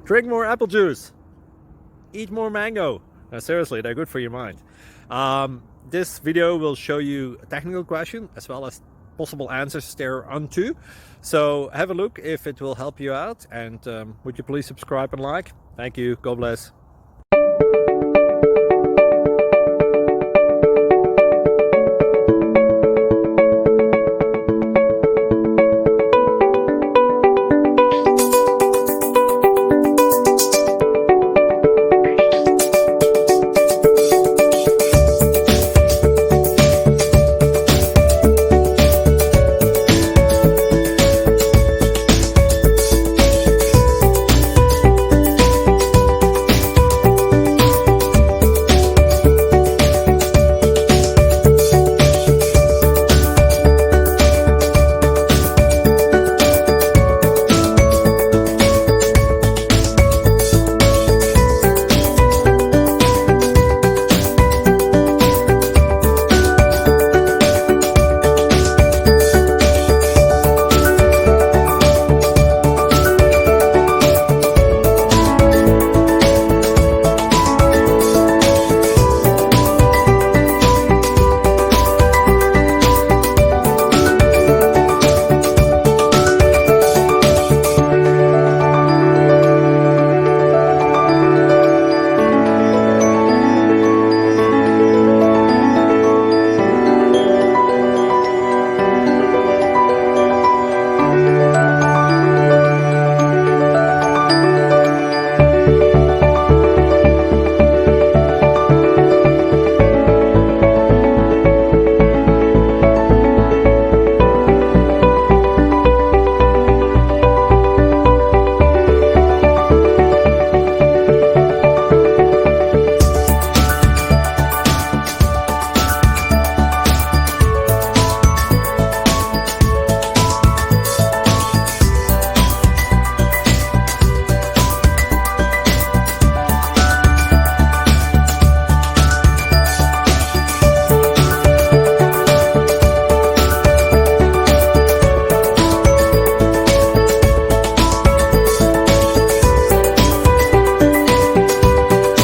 Drink more apple juice. Eat more mango. No, seriously, they're good for your mind. This video will show you a technical question as well as possible answers thereunto. So have a look if it will help you out, and would you please subscribe and like? Thank you. God bless.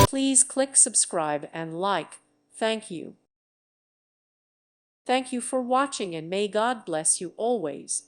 Please click subscribe and like. Thank you. Thank you for watching, and may God bless you always.